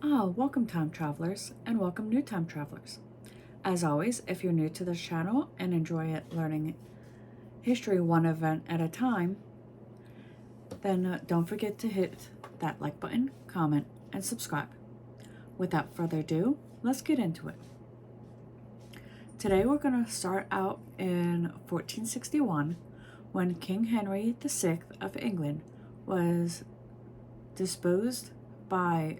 Welcome time travelers and welcome new time travelers. As always, if you're new to this channel and enjoy learning history one event at a time, then don't forget to hit that like button, comment, and subscribe. Without further ado, let's get into it. Today we're going to start out in 1461 when King Henry VI of England was disposed by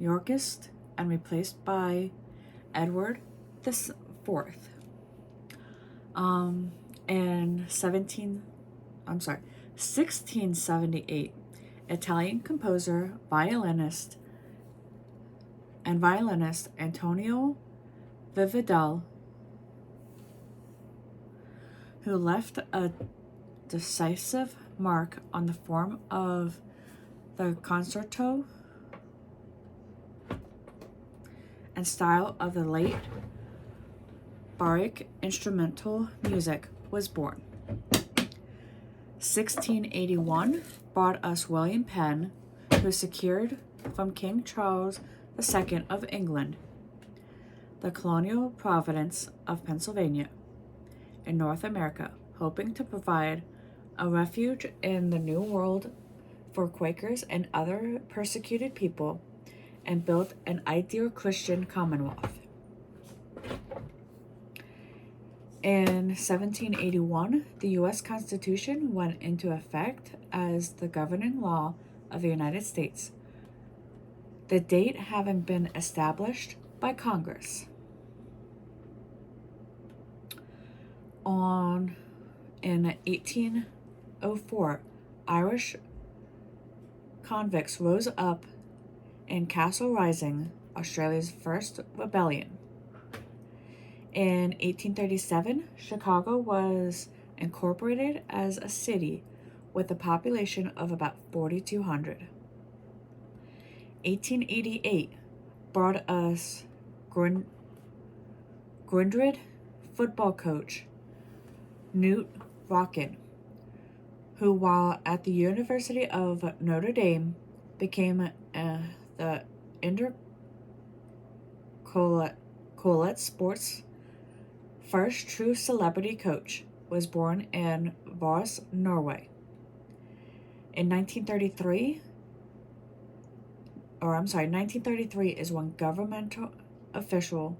Yorkist and replaced by Edward the Fourth. In 1678, Italian composer, violinist Antonio Vivaldi, who left a decisive mark on the form of the concerto and style of the late Baroque instrumental music, was born. 1681 brought us William Penn, who secured from King Charles II of England the colonial province of Pennsylvania in North America, hoping to provide a refuge in the New World for Quakers and other persecuted people, and built an ideal Christian commonwealth. In 1781, the U.S. Constitution went into effect as the governing law of the United States, the date having been established by Congress. In 1804, Irish convicts rose up in Castle Rising, Australia's first rebellion. In 1837, Chicago was incorporated as a city with a population of about 4,200. 1888 brought us Gundred football coach Knute Rockne, who, while at the University of Notre Dame, became the Intercollet Sports' first true celebrity coach, was born in Voss, Norway. In 1933 is when governmental official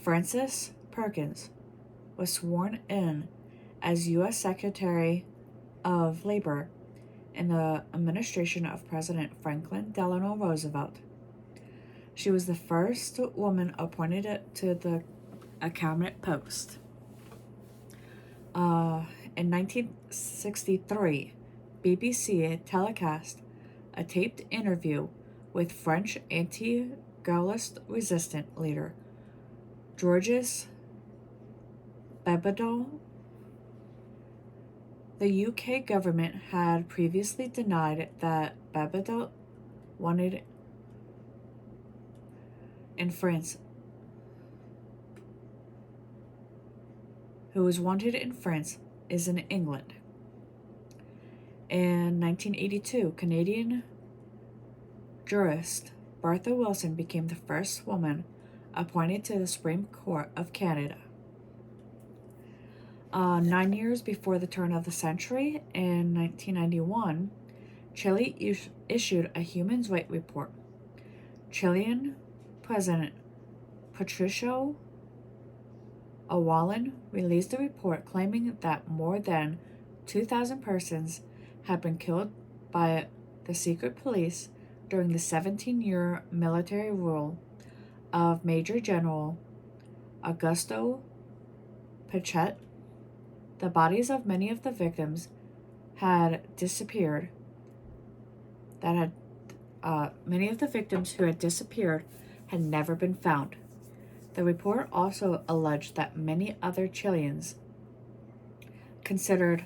Francis Perkins was sworn in as U.S. Secretary of Labor in the administration of President Franklin Delano Roosevelt. She was the first woman appointed to a cabinet post. In 1963, BBC telecast a taped interview with French anti-Gaullist resistance leader Georges Bebedol. The UK government had previously denied that Bebedol wanted in France, who was wanted in France, is in England. In 1982, Canadian jurist Bertha Wilson became the first woman appointed to the Supreme Court of Canada. 9 years before the turn of the century, in 1991, Chile issued a human rights report. Chilean President Patricio Aylwin released a report claiming that more than 2,000 persons had been killed by the secret police during the 17-year military rule of Major General Augusto Pinochet. The bodies of many of the victims had disappeared. Many of the victims who had disappeared had never been found. The report also alleged that many other Chileans, considered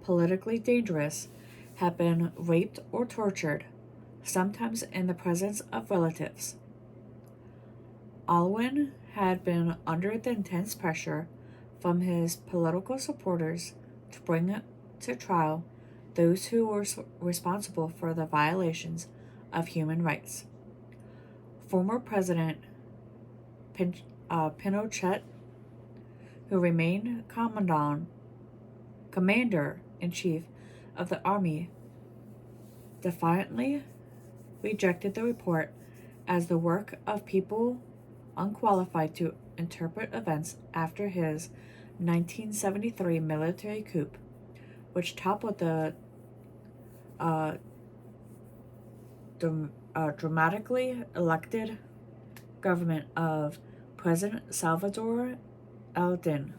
politically dangerous, had been raped or tortured, sometimes in the presence of relatives. Aylwin had been under the intense pressure from his political supporters to bring to trial those who were responsible for the violations of human rights. Former President Pinochet, who remained commander-in-chief of the army, defiantly rejected the report as the work of people unqualified to interpret events after his 1973 military coup, which toppled the dramatically elected government of President Salvador Allende.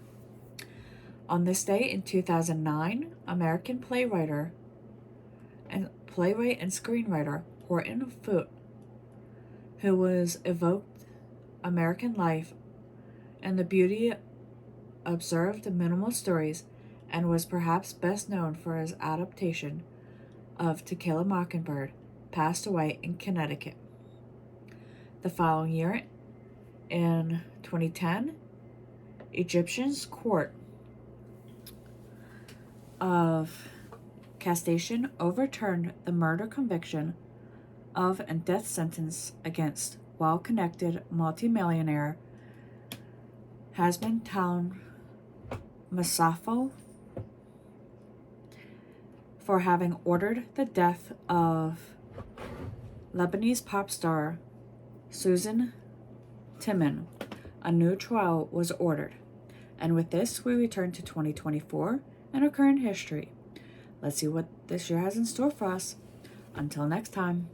On this day in 2009, American playwright and screenwriter Horton Foote, who was evoked American life and the beauty observed minimal stories and was perhaps best known for his adaptation of To Kill a Mockingbird, passed away in Connecticut. The following year, in 2010, Egyptian's court of cassation overturned the murder conviction of and death sentence against well-connected multimillionaire Hassan Town Masafo for having ordered the death of Lebanese pop star Susan Timon. A new trial was ordered. And with this, we return to 2024 and our current history. Let's see what this year has in store for us. Until next time.